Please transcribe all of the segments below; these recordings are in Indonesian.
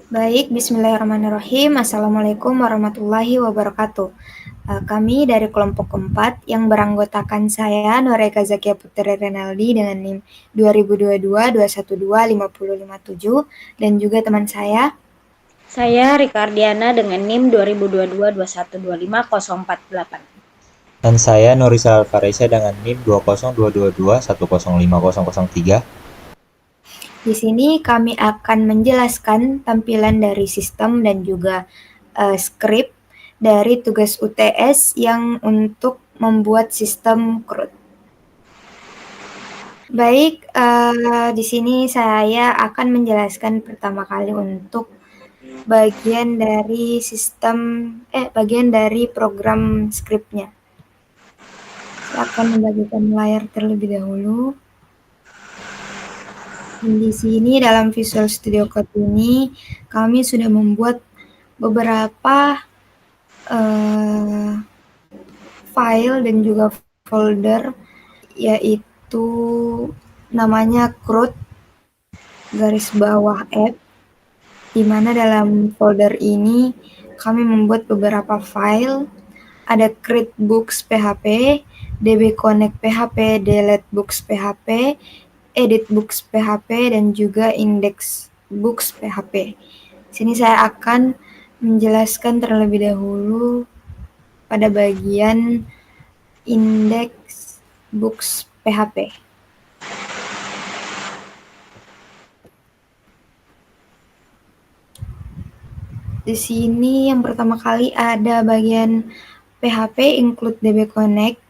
Baik, bismillahirrahmanirrahim. Assalamualaikum warahmatullahi wabarakatuh. Kami dari kelompok keempat yang beranggotakan saya, Noreka Zakia Putri Renaldi dengan NIM 2022-212-5057 dan juga teman saya. Saya Ricardiana dengan NIM 2022-2125048. Dan saya Nurisal Alfaresa dengan NIM 20222105003. Di sini kami akan menjelaskan tampilan dari sistem dan juga skrip dari tugas UTS yang untuk membuat sistem CRUD. Baik, di sini saya akan menjelaskan pertama kali untuk bagian dari program skripnya. Saya akan membagikan layar terlebih dahulu. Dan di sini dalam Visual Studio Code ini kami sudah membuat beberapa file dan juga folder, yaitu namanya CRUD garis bawah app, di mana dalam folder ini kami membuat beberapa file. Ada create books PHP, db connect PHP, delete books PHP, edit books PHP, dan juga index books PHP. Sini saya akan menjelaskan terlebih dahulu pada bagian index books PHP. Di sini yang pertama kali ada bagian PHP include db connect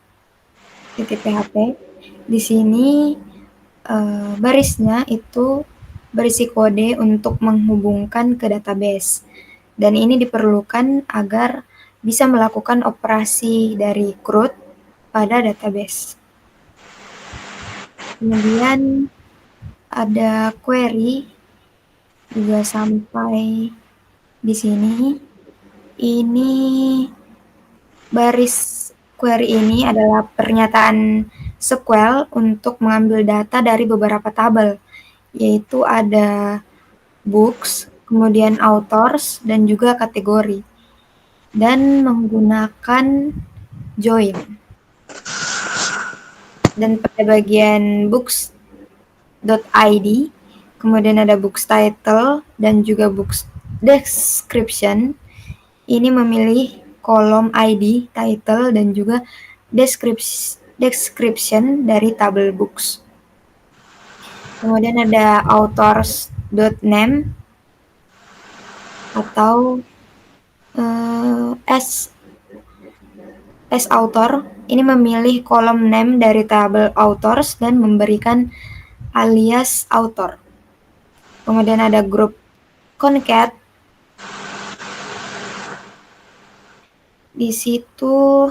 .php. Di sini barisnya itu berisi kode untuk menghubungkan ke database, dan ini diperlukan agar bisa melakukan operasi dari CRUD pada database. Kemudian ada query juga sampai di sini. Ini baris query ini adalah pernyataan SQL untuk mengambil data dari beberapa tabel, yaitu ada books, kemudian authors, dan juga kategori, dan menggunakan join. Dan pada bagian books.id, kemudian ada books title dan juga books description. Ini memilih kolom ID, title, dan juga description dari tabel books. Kemudian ada authors.name atau as author. Ini memilih kolom name dari tabel authors dan memberikan alias author. Kemudian ada group concat. Di situ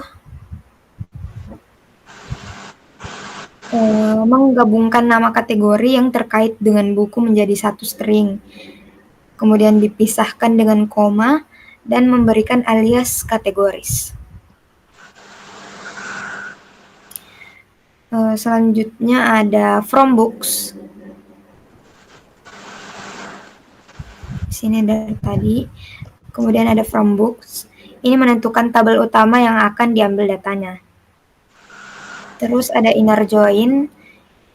menggabungkan nama kategori yang terkait dengan buku menjadi satu string, kemudian dipisahkan dengan koma dan memberikan alias kategoris. Selanjutnya ada from books. Di sini dari tadi. Kemudian ada from books. Ini menentukan tabel utama yang akan diambil datanya. Terus ada inner join.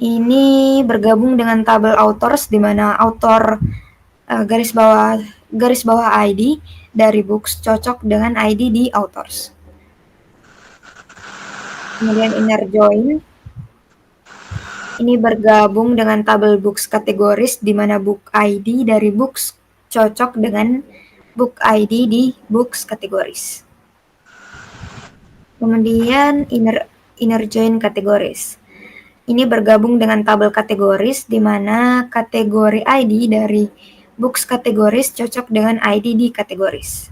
Ini bergabung dengan tabel authors, di mana author garis bawah ID dari books cocok dengan ID di authors. Kemudian inner join. Ini bergabung dengan tabel books kategoris, di mana book ID dari books cocok dengan book ID di books kategoris. Kemudian inner join kategoris. Ini bergabung dengan tabel kategoris, di mana kategori ID dari books kategoris cocok dengan ID di kategoris.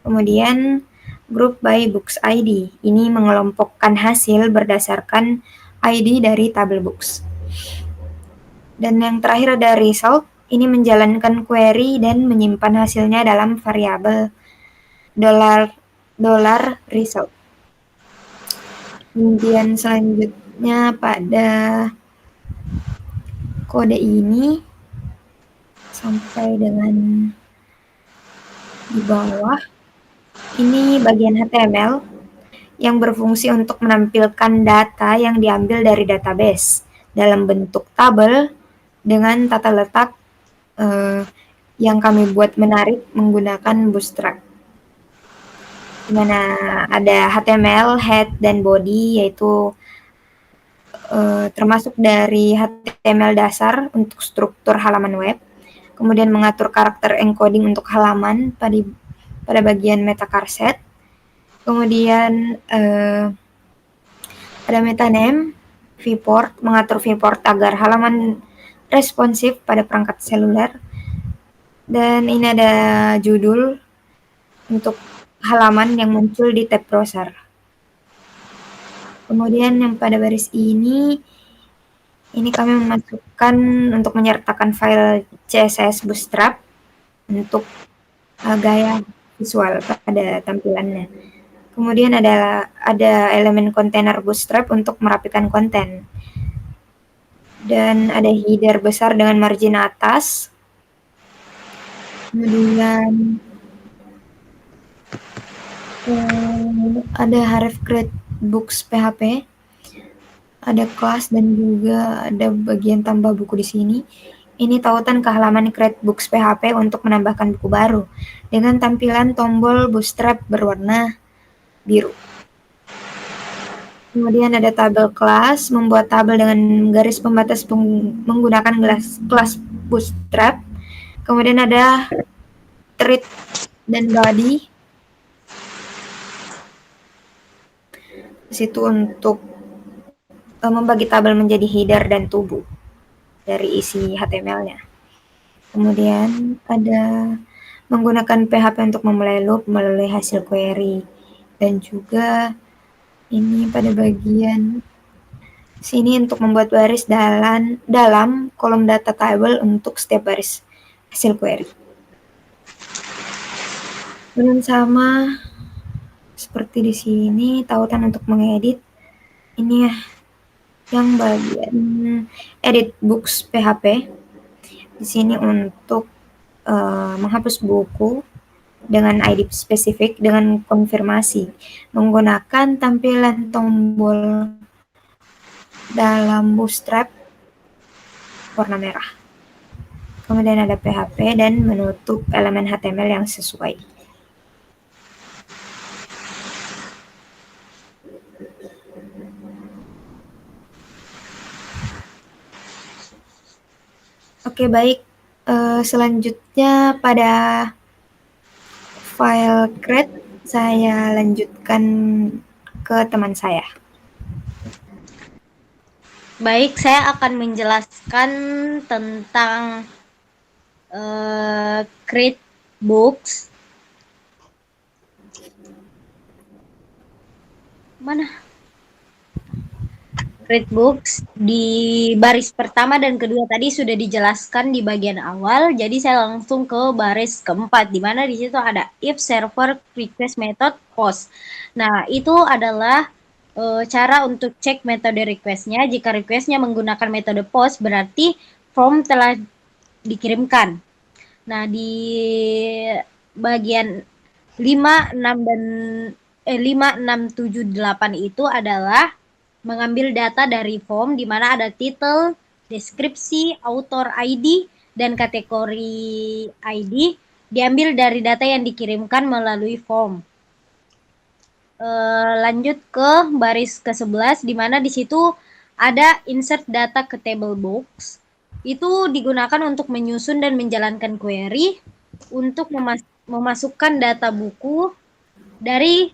Kemudian group by books ID. Ini mengelompokkan hasil berdasarkan ID dari tabel books. Dan yang terakhir ada result. Ini menjalankan query dan menyimpan hasilnya dalam variabel $result. Kemudian selanjutnya pada kode ini sampai dengan Di bawah ini bagian HTML yang berfungsi untuk menampilkan data yang diambil dari database dalam bentuk tabel dengan tata letak yang kami buat menarik menggunakan Bootstrap. Di mana ada HTML, head, dan body, yaitu termasuk dari HTML dasar untuk struktur halaman web, kemudian mengatur karakter encoding untuk halaman pada bagian meta charset, kemudian ada metaname, viewport, mengatur viewport agar halaman responsif pada perangkat seluler, dan ini ada judul untuk halaman yang muncul di tab browser. Kemudian yang pada baris ini kami memasukkan untuk menyertakan file CSS Bootstrap untuk gaya visual pada tampilannya. Kemudian ada elemen kontainer Bootstrap untuk merapikan konten. Dan ada header besar dengan margin atas. Kemudian ada href create books PHP, ada kelas, dan juga ada bagian tambah buku di sini. Ini tautan ke halaman create books PHP untuk menambahkan buku baru dengan tampilan tombol Bootstrap berwarna biru. Kemudian ada tabel kelas, membuat tabel dengan garis pembatas menggunakan kelas Bootstrap. Kemudian ada thread dan body. Di situ untuk membagi tabel menjadi header dan tubuh dari isi HTML-nya. Kemudian ada menggunakan PHP untuk memulai loop melalui hasil query, dan juga ini pada bagian sini untuk membuat baris dalam kolom data table untuk setiap baris hasil query. Dan sama seperti di sini tautan untuk mengedit. Ini ya yang bagian edit books PHP. Di sini untuk menghapus buku dengan ID spesifik dengan konfirmasi menggunakan tampilan tombol dalam Bootstrap warna merah. Kemudian ada PHP dan menutup elemen HTML yang sesuai. Oke, baik. Selanjutnya pada file create saya lanjutkan ke teman saya. Baik, saya akan menjelaskan tentang create books. Mana? Create books di baris pertama dan kedua tadi sudah dijelaskan di bagian awal, jadi saya langsung ke baris keempat, di mana di situ ada if server request method post. Nah, itu adalah cara untuk cek metode requestnya. Jika requestnya menggunakan metode post, berarti form telah dikirimkan. Nah, di bagian 5, 6, 7, 8 itu adalah mengambil data dari form, di mana ada title, deskripsi, author ID, dan kategori ID, diambil dari data yang dikirimkan melalui form. Lanjut ke baris ke-11, di mana di situ ada insert data ke table box. Itu digunakan untuk menyusun dan menjalankan query untuk memasukkan data buku dari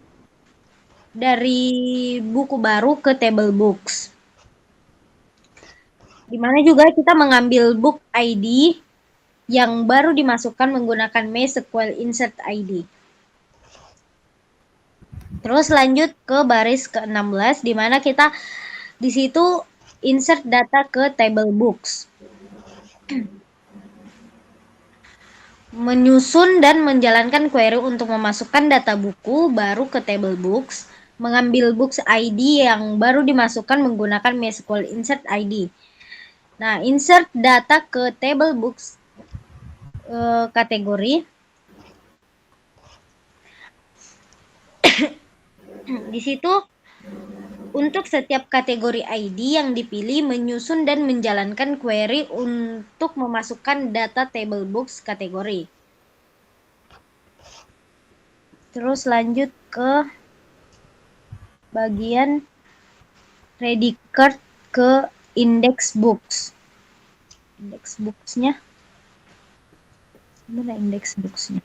buku baru ke table books. Di mana juga kita mengambil book ID yang baru dimasukkan menggunakan MySQL insert ID. Terus lanjut ke baris ke-16, di mana kita di situ insert data ke table books. Menyusun dan menjalankan query untuk memasukkan data buku baru ke table books, mengambil books ID yang baru dimasukkan menggunakan MySQL insert ID. Nah, insert data ke table books kategori Di situ untuk setiap kategori ID yang dipilih menyusun dan menjalankan query untuk memasukkan data table books kategori. Terus lanjut ke bagian predicate ke index books. Index books-nya. Mana index books-nya?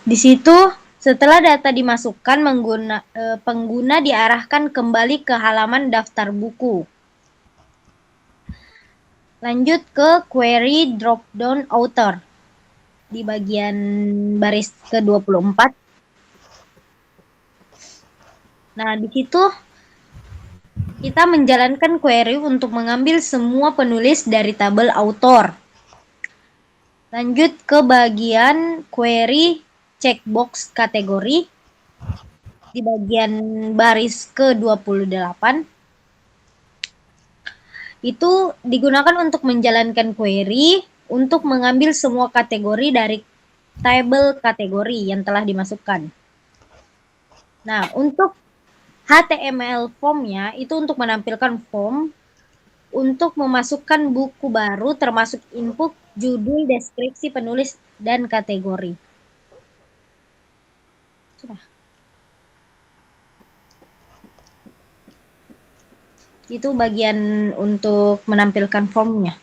Di situ setelah data dimasukkan, pengguna diarahkan kembali ke halaman daftar buku. Lanjut ke query drop-down author di bagian baris ke-24. Nah, di situ kita menjalankan query untuk mengambil semua penulis dari tabel author. Lanjut ke bagian query checkbox kategori di bagian baris ke-28. Itu digunakan untuk menjalankan query untuk mengambil semua kategori dari tabel kategori yang telah dimasukkan. Nah, untuk HTML form-nya itu untuk menampilkan form untuk memasukkan buku baru termasuk input, judul, deskripsi, penulis, dan kategori. Sudah. Itu bagian untuk menampilkan formnya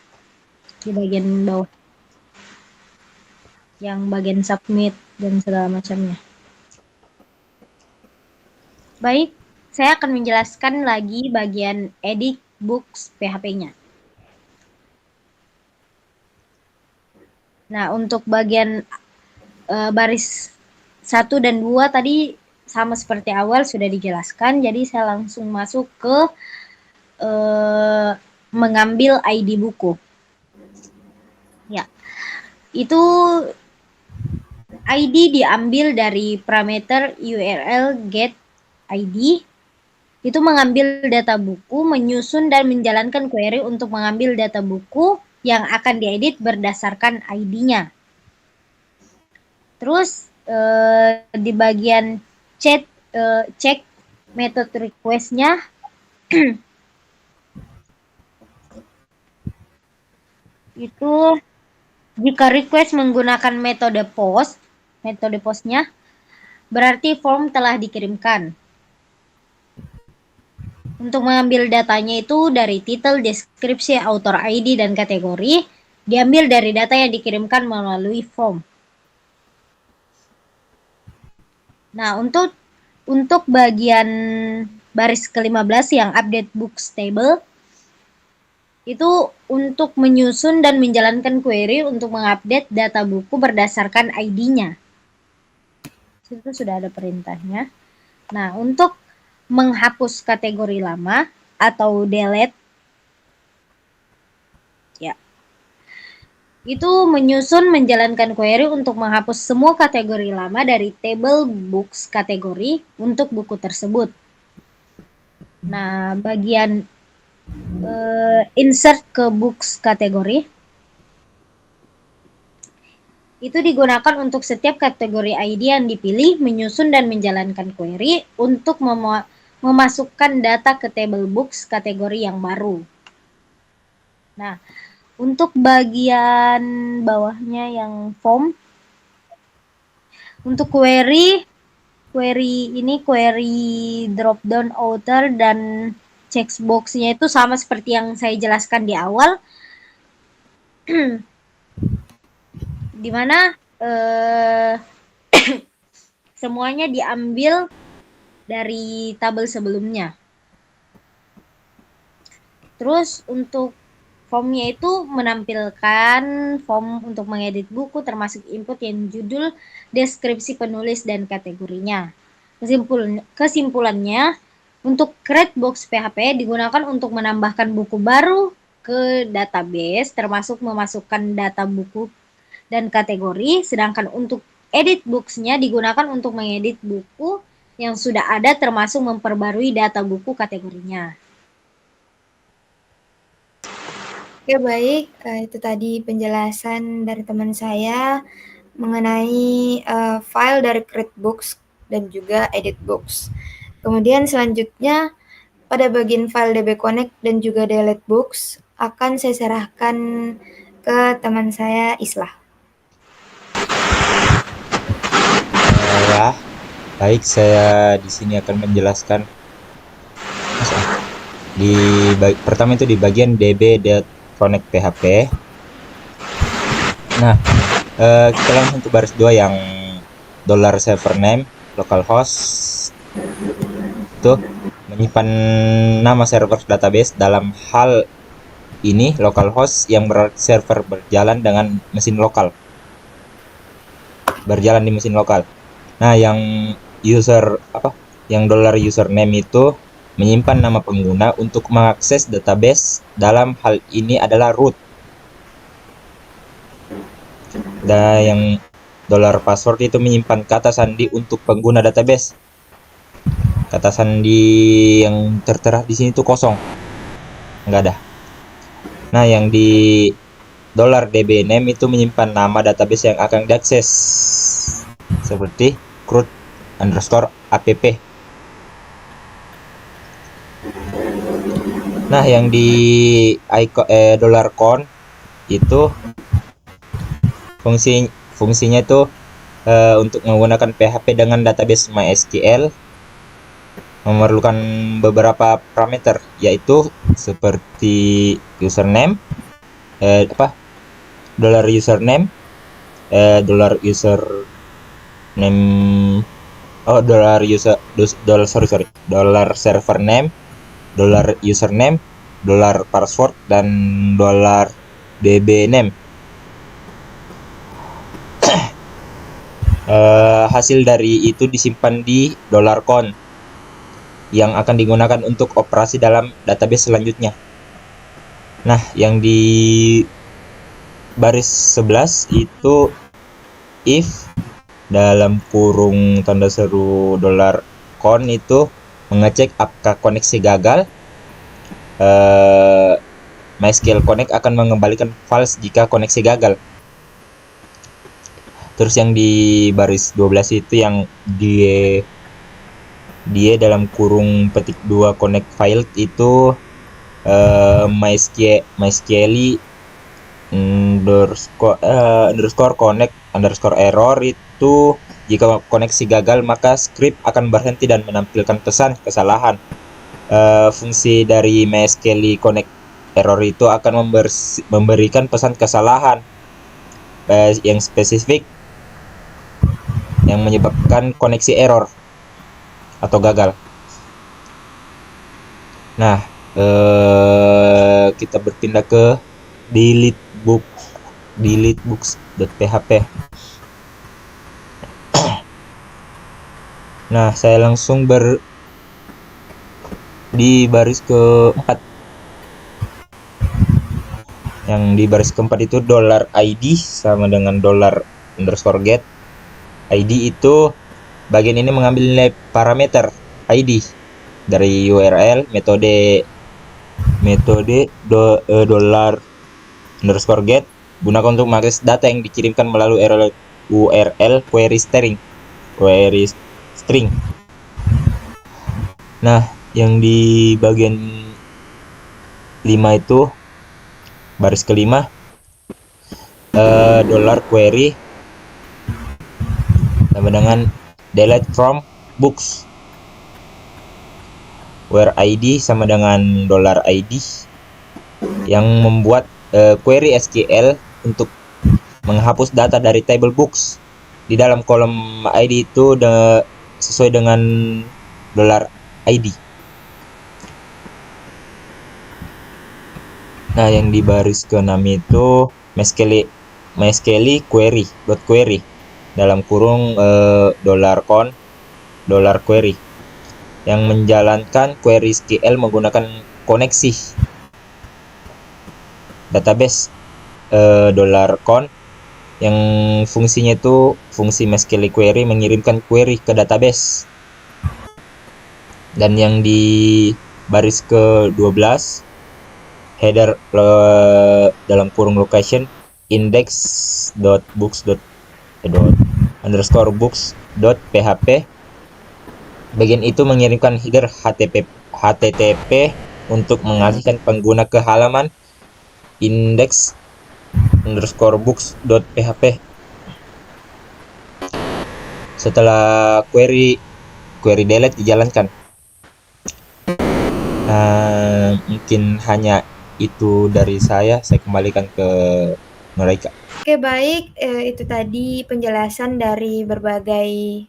di bagian bawah. Yang bagian submit dan segala macamnya. Baik, saya akan menjelaskan lagi bagian edit books PHP-nya. Nah, untuk bagian baris 1 dan 2 tadi sama seperti awal sudah dijelaskan, jadi saya langsung masuk ke mengambil ID buku. Ya, itu ID diambil dari parameter URL get ID. Itu mengambil data buku, menyusun dan menjalankan query untuk mengambil data buku yang akan diedit berdasarkan ID-nya. Terus di bagian cek method request-nya itu jika request menggunakan metode postnya berarti form telah dikirimkan. Untuk mengambil datanya itu dari title, deskripsi, author ID, dan kategori diambil dari data yang dikirimkan melalui form. Nah, untuk bagian baris ke-15 yang update books table itu untuk menyusun dan menjalankan query untuk mengupdate data buku berdasarkan ID-nya. Itu sudah ada perintahnya. Nah, untuk menghapus kategori lama atau delete, ya, itu menyusun menjalankan query untuk menghapus semua kategori lama dari table books kategori untuk buku tersebut. Nah, bagian insert ke books kategori itu digunakan untuk setiap kategori ID yang dipilih, menyusun dan menjalankan query untuk memasukkan data ke table books kategori yang baru. Nah, untuk bagian bawahnya yang form, untuk query drop down author dan checkbox-nya itu sama seperti yang saya jelaskan di awal, di mana semuanya diambil dari tabel sebelumnya. Terus untuk formnya itu menampilkan form untuk mengedit buku termasuk input yang judul, deskripsi penulis, dan kategorinya. Kesimpulannya, untuk create box PHP digunakan untuk menambahkan buku baru ke database termasuk memasukkan data buku dan kategori, sedangkan untuk edit books-nya digunakan untuk mengedit buku yang sudah ada termasuk memperbarui data buku kategorinya. Oke, baik. Itu tadi penjelasan dari teman saya mengenai file dari CreateBooks dan juga EditBooks. Kemudian selanjutnya pada bagian file DB Connect dan juga Delete Books akan saya serahkan ke teman saya Islah. Ya, baik, saya di sini akan menjelaskan. Pertama itu di bagian db.connect php. Nah, kita langsung ke baris 2 yang $server name localhost itu menyimpan nama server database. Dalam hal ini localhost yang berarti server berjalan dengan mesin lokal, berjalan di mesin lokal. Nah, yang $username itu menyimpan nama pengguna untuk mengakses database. Dalam hal ini adalah root. Dan yang $password itu menyimpan kata sandi untuk pengguna database. Kata sandi yang tertera di sini itu kosong, nggak ada. Nah, yang di $dbname itu menyimpan nama database yang akan diakses, seperti CRUD_app. Nah, yang di $con itu fungsinya itu untuk menggunakan PHP dengan database MySQL memerlukan beberapa parameter, yaitu seperti username, $username, $server name, $username, $password, dan $dbname. Hasil dari itu disimpan di $con yang akan digunakan untuk operasi dalam database selanjutnya. Nah, yang di baris 11 itu if dalam kurung tanda seru $con itu mengecek apakah koneksi gagal. MySQL Connect akan mengembalikan false jika koneksi gagal. Terus yang di baris 12 itu yang dia dalam kurung petik 2 connect file itu MySQL _connect_error itu jika koneksi gagal maka script akan berhenti dan menampilkan pesan kesalahan. Fungsi dari MySQL connect error itu akan memberikan pesan kesalahan yang spesifik yang menyebabkan koneksi error atau gagal. Nah, kita berpindah ke deletebooks.php. Nah, saya langsung di baris keempat. Yang di baris keempat itu $id sama dengan $_get. ID itu bagian ini mengambil nilai parameter ID dari URL metode $_get gunakan untuk mengakses data yang dikirimkan melalui URL query string. Nah, yang di bagian 5 itu baris kelima $query sama dengan delete from books, where ID sama dengan $id yang membuat query SQL untuk menghapus data dari table books di dalam kolom ID itu sesuai dengan $id. Nah, yang di baris ke-6 itu MySQL query dalam kurung $con $query yang menjalankan query SQL menggunakan koneksi database $con yang fungsinya itu fungsi MySQL query mengirimkan query ke database. Dan yang di baris ke-12 header dalam kurung location index.books.php. Bagian itu mengirimkan header HTTP untuk mengalihkan pengguna ke halaman index_books.php. Setelah query delete dijalankan. Mungkin hanya itu dari saya kembalikan ke mereka. Oke, baik. Itu tadi penjelasan dari berbagai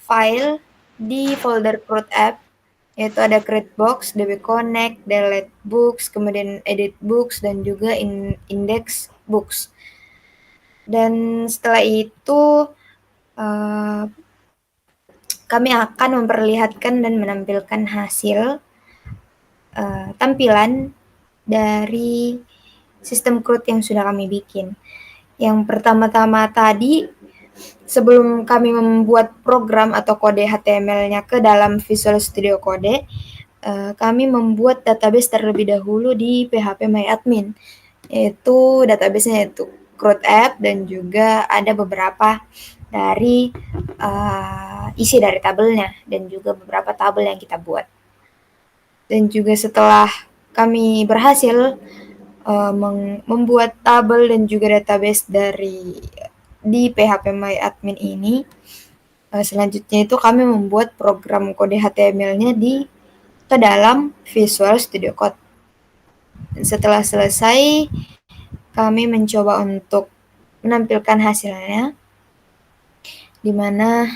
file di folder CRUD app, yaitu ada create box, db connect, delete books, kemudian edit books, dan juga index books. Dan setelah itu kami akan memperlihatkan dan menampilkan hasil tampilan dari sistem CRUD yang sudah kami bikin. Yang pertama-tama tadi, sebelum kami membuat program atau kode HTML-nya ke dalam Visual Studio Code, kami membuat database terlebih dahulu di phpMyAdmin, yaitu database-nya yaitu CRUD app, dan juga ada beberapa dari isi dari tabelnya, dan juga beberapa tabel yang kita buat. Dan juga setelah kami berhasil membuat tabel dan juga database di phpMyAdmin ini, selanjutnya itu kami membuat program kode HTML-nya ke dalam Visual Studio Code. Dan setelah selesai, kami mencoba untuk menampilkan hasilnya, di mana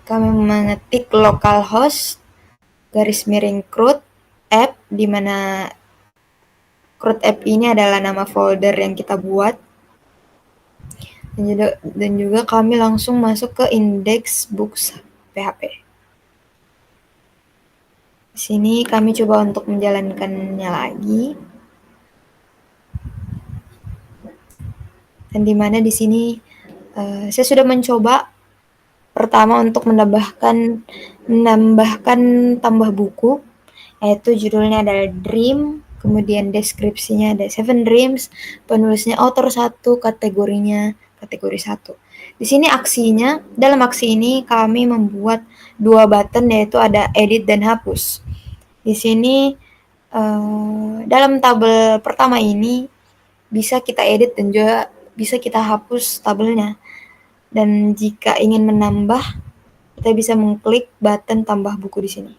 kami mengetik localhost _CRUD app, di mana CRUD app ini adalah nama folder yang kita buat. Dan juga kami langsung masuk ke index books PHP. Di sini kami coba untuk menjalankannya lagi. Dan di mana di sini saya sudah mencoba pertama untuk menambahkan tambah buku, yaitu judulnya adalah Dream, kemudian deskripsinya ada 7 Dreams, penulisnya author 1, kategorinya kategori 1. Di sini dalam aksi ini kami membuat 2 button, yaitu ada edit dan hapus. Di sini dalam tabel pertama ini bisa kita edit dan juga bisa kita hapus tabelnya. Dan jika ingin menambah, kita bisa mengklik button tambah buku di sini.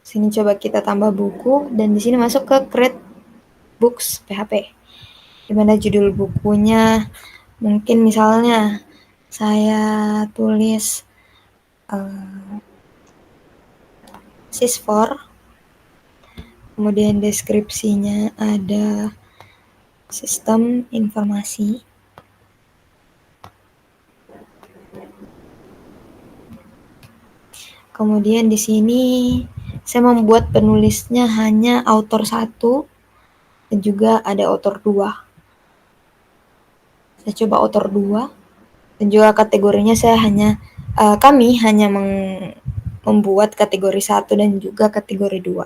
Sini coba kita tambah buku, dan di sini masuk ke create books PHP, di mana judul bukunya mungkin misalnya saya tulis sys4, kemudian deskripsinya ada sistem informasi. Kemudian di sini saya membuat penulisnya hanya author 1 dan juga ada author 2. Saya coba author 2, dan juga kategorinya kami hanya membuat kategori 1 dan juga kategori 2.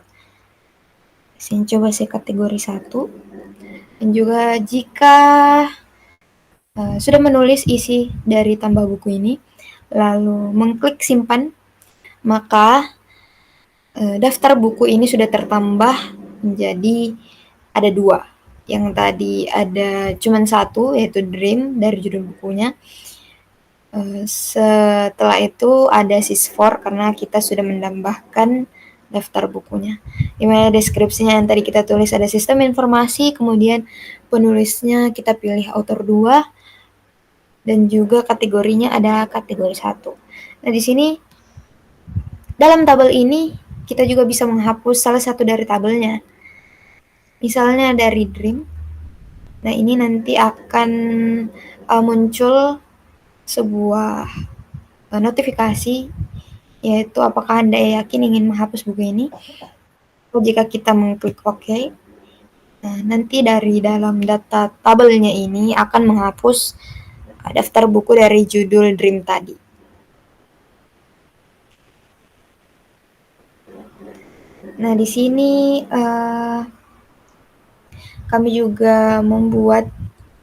Saya coba kategori 1. Dan juga jika sudah menulis isi dari tambah buku ini, lalu mengklik simpan, maka daftar buku ini sudah tertambah menjadi ada 2. Yang tadi ada cuma 1, yaitu Dream dari judul bukunya. Setelah itu ada sys4 karena kita sudah menambahkan daftar bukunya. Di mana deskripsinya yang tadi kita tulis ada sistem informasi, kemudian penulisnya kita pilih author 2, dan juga kategorinya ada kategori 1. Nah, di sini dalam tabel ini kita juga bisa menghapus salah satu dari tabelnya. Misalnya dari Dream. Nah, ini nanti akan muncul sebuah notifikasi, yaitu apakah Anda yakin ingin menghapus buku ini. Jika kita mengklik OK, nah, nanti dari dalam data tabelnya ini akan menghapus daftar buku dari judul Dream tadi. Nah, di sini kami juga membuat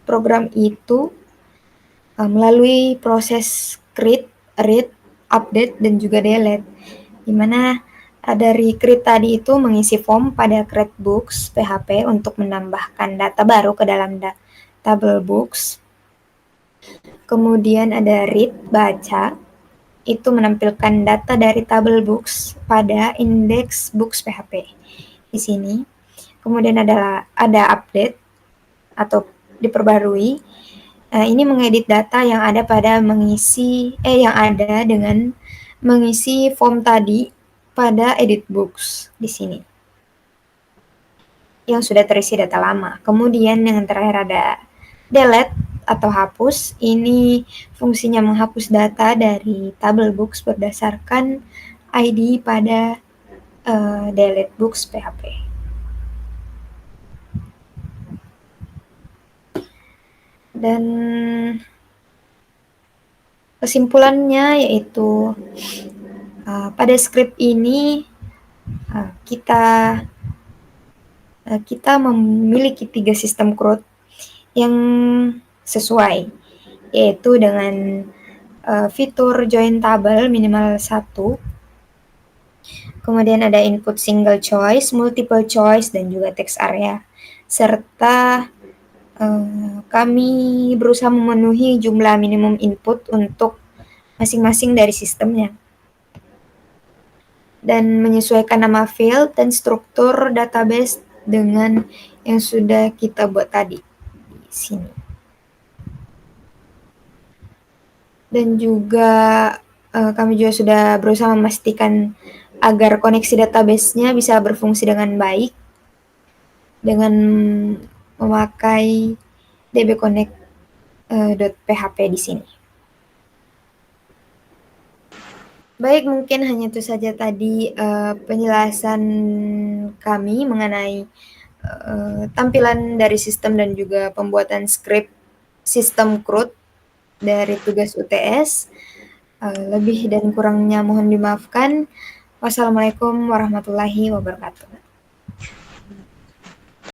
program itu melalui proses create, read, update, dan juga delete. Di mana dari create tadi itu mengisi form pada create books PHP untuk menambahkan data baru ke dalam table books. Kemudian ada read, baca, itu menampilkan data dari table books pada index books PHP di sini. Kemudian ada update atau diperbarui. Ini mengedit data yang ada dengan mengisi form tadi pada edit books di sini yang sudah terisi data lama. Kemudian yang terakhir ada delete atau hapus. Ini fungsinya menghapus data dari table books berdasarkan ID pada delete books PHP. Dan kesimpulannya yaitu pada script ini kita memiliki 3 sistem CRUD yang sesuai, yaitu dengan fitur join table minimal 1, kemudian ada input single choice, multiple choice, dan juga text area, serta kami berusaha memenuhi jumlah minimum input untuk masing-masing dari sistemnya, dan menyesuaikan nama field dan struktur database dengan yang sudah kita buat tadi di sini. Dan juga kami juga sudah berusaha memastikan agar koneksi database-nya bisa berfungsi dengan baik dengan memakai dbconnect.php di sini. Baik, mungkin hanya itu saja tadi penjelasan kami mengenai tampilan dari sistem dan juga pembuatan script sistem CRUD dari tugas UTS. Lebih dan kurangnya mohon dimaafkan. Wassalamualaikum warahmatullahi wabarakatuh.